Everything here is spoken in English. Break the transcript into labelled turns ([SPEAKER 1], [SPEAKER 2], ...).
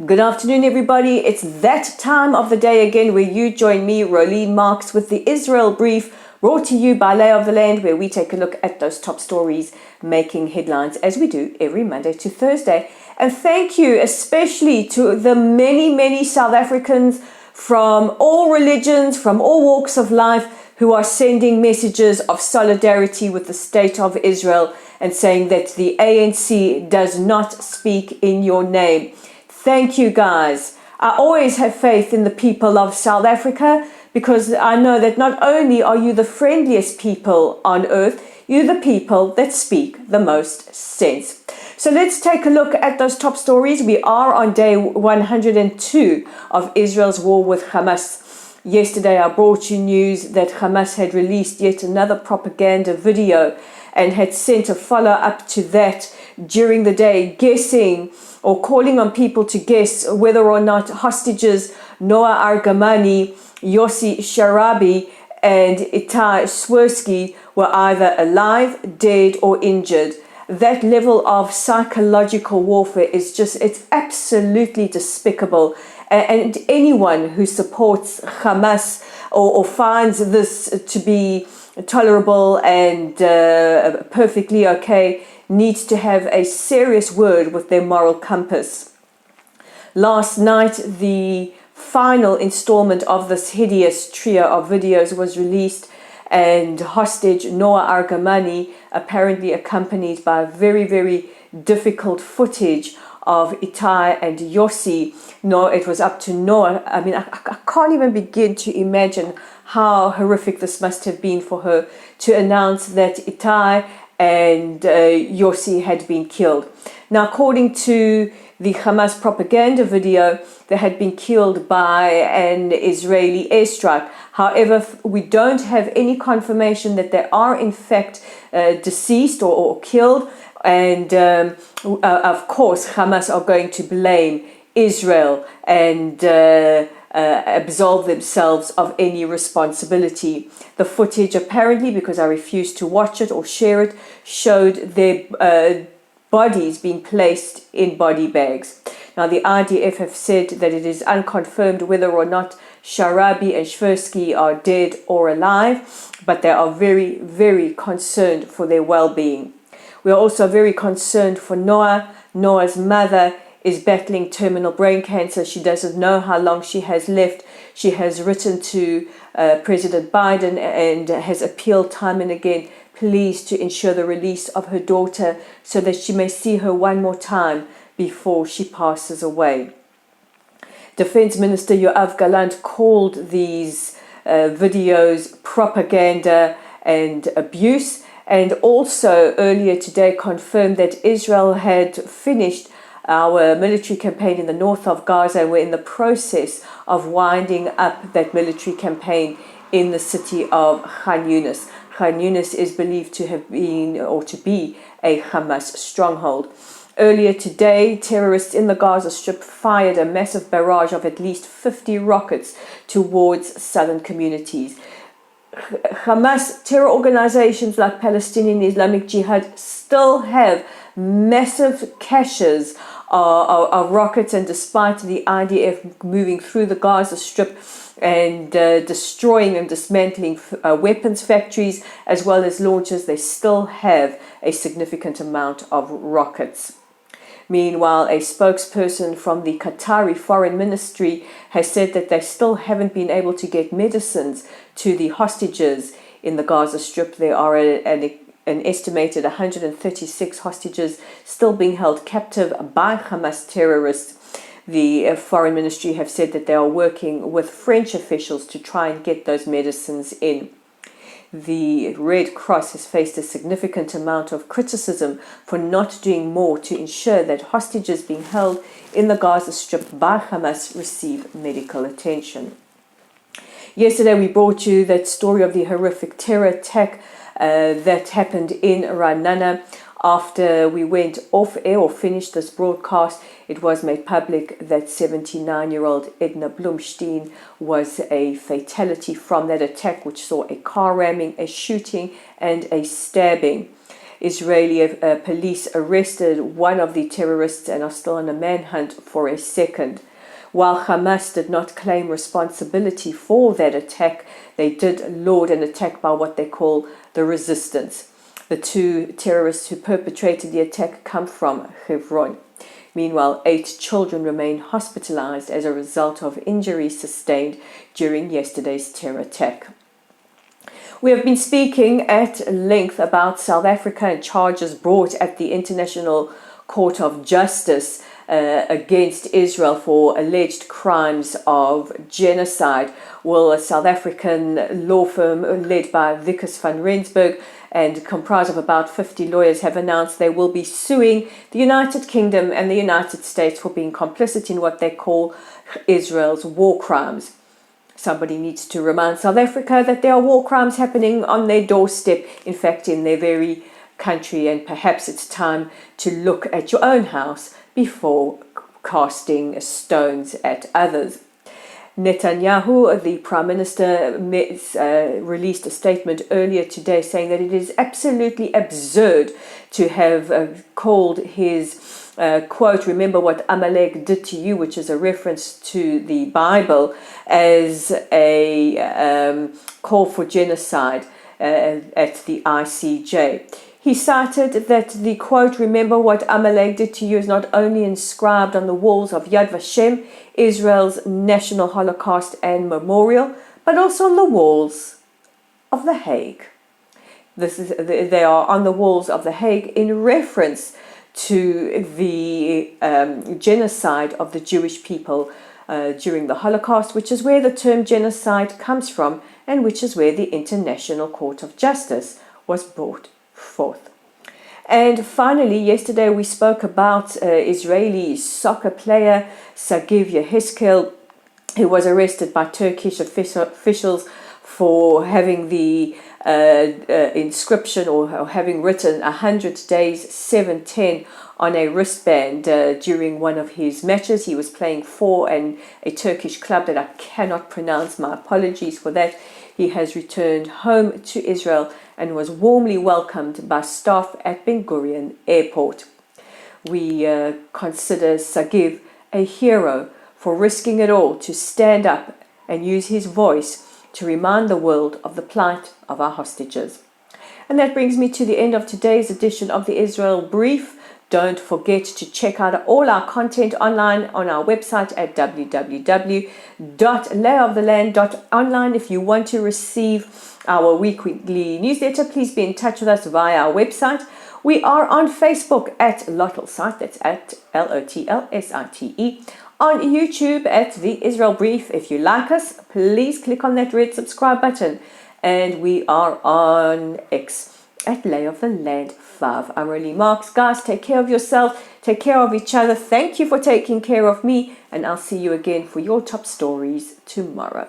[SPEAKER 1] Good afternoon, everybody. It's that time of the day again where you join me, Rolene Marks, with the Israel Brief, brought to you by Lay of the Land, where we take a look at those top stories making headlines, as we do every Monday to Thursday. And thank you especially to the many South Africans from all religions, from all walks of life, who are sending messages of solidarity with the state of Israel and saying that the ANC does not speak in your name. Thank you, guys. I always have faith in the people of South Africa because I know that not only are you the friendliest people on earth, you're the people that speak the most sense. So let's take a look at those top stories. We are on day 102 of Israel's war with Hamas. Yesterday, I brought you news that Hamas had released yet another propaganda video and had sent a follow-up to that during the day, guessing or calling on people to guess whether or not hostages Noah Argamani, Yossi Sharabi, and Itai Swirsky were either alive, dead, or injured. That level of psychological warfare is it's absolutely despicable. And anyone who supports Hamas or finds this to be tolerable and perfectly okay needs to have a serious word with their moral compass. Last night, the final installment of this hideous trio of videos was released, and hostage Noah Argamani, apparently accompanied by very difficult footage of Itai and Yossi. No, it was up to Noah. I mean, I can't even begin to imagine how horrific this must have been for her to announce that Itai and Yossi had been killed. Now, according to the Hamas propaganda video, they had been killed by an Israeli airstrike. However, we don't have any confirmation that they are in fact deceased or killed. And of course, Hamas are going to blame Israel and absolve themselves of any responsibility. The footage, apparently, because I refused to watch it or share it, showed their bodies being placed in body bags. Now, the IDF have said that it is unconfirmed whether or not Sharabi and Shversky are dead or alive, but they are very concerned for their well-being. We are also very concerned for Noah. Noah's mother is battling terminal brain cancer. She doesn't know how long she has left. She has written to President Biden and has appealed time and again, please, to ensure the release of her daughter so that she may see her one more time before she passes away. Defense Minister Yoav Gallant called these videos propaganda and abuse, and also earlier today confirmed that Israel had finished our military campaign in the north of Gaza, and we're in the process of winding up that military campaign in the city of Khan Yunis. Khan Yunis is believed to have been or to be a Hamas stronghold. Earlier today, terrorists in the Gaza Strip fired a massive barrage of at least 50 rockets towards southern communities. Hamas terror organizations like Palestinian Islamic Jihad still have massive caches of rockets, and despite the IDF moving through the Gaza Strip and destroying and dismantling weapons factories as well as launchers, they still have a significant amount of rockets. Meanwhile, a spokesperson from the Qatari Foreign Ministry has said that they still haven't been able to get medicines to the hostages in the Gaza Strip. There are an estimated 136 hostages still being held captive by Hamas terrorists. The Foreign Ministry have said that they are working with French officials to try and get those medicines in. The Red Cross has faced a significant amount of criticism for not doing more to ensure that hostages being held in the Gaza Strip by Hamas receive medical attention. Yesterday, we brought you that story of the horrific terror attack that happened in Ra'anana. After we went off air or finished this broadcast, it was made public that 79-year-old Edna Blumstein was a fatality from that attack, which saw a car ramming, a shooting, and a stabbing. Israeli police arrested one of the terrorists and are still on a manhunt for a second. While Hamas did not claim responsibility for that attack, they did laud an attack by what they call the resistance. The two terrorists who perpetrated the attack come from Hebron. Meanwhile, 8 children remain hospitalized as a result of injuries sustained during yesterday's terror attack. We have been speaking at length about South Africa and charges brought at the International Court of Justice against Israel for alleged crimes of genocide. Well, a South African law firm led by Vickers van Rensburg and comprised of about 50 lawyers have announced they will be suing the United Kingdom and the United States for being complicit in what they call Israel's war crimes. Somebody needs to remind South Africa that there are war crimes happening on their doorstep, in fact, in their very country, and perhaps it's time to look at your own house before casting stones at others. Netanyahu, the Prime Minister, released a statement earlier today saying that it is absolutely absurd to have called his quote, "Remember what Amalek did to you," which is a reference to the Bible, as a call for genocide at the ICJ. He cited that the quote, "Remember what Amalek did to you," is not only inscribed on the walls of Yad Vashem, Israel's national Holocaust and memorial, but also on the walls of The Hague. They are on the walls of The Hague in reference to the genocide of the Jewish people during the Holocaust, which is where the term genocide comes from and which is where the International Court of Justice was brought forth. And finally, yesterday we spoke about Israeli soccer player Sagiv Yehezkel, who was arrested by Turkish officials for having the inscription or having written 100 days 710 on a wristband during one of his matches. He was playing for a Turkish club that I cannot pronounce. My apologies for that. He has returned home to Israel and was warmly welcomed by staff at Ben Gurion Airport. We consider Sagiv a hero for risking it all to stand up and use his voice to remind the world of the plight of our hostages. And that brings me to the end of today's edition of the Israel Brief. Don't forget to check out all our content online on our website at www.layoftheland.online. If you want to receive our weekly newsletter, please be in touch with us via our website. We are on Facebook at Lotlsite, that's at Lotlsite. On YouTube at The Israel Brief. If you like us, please click on that red subscribe button. And we are on X at Lay of the Land 5. I'm Roly Marks. Guys, take care of yourself. Take care of each other. Thank you for taking care of me. And I'll see you again for your top stories tomorrow.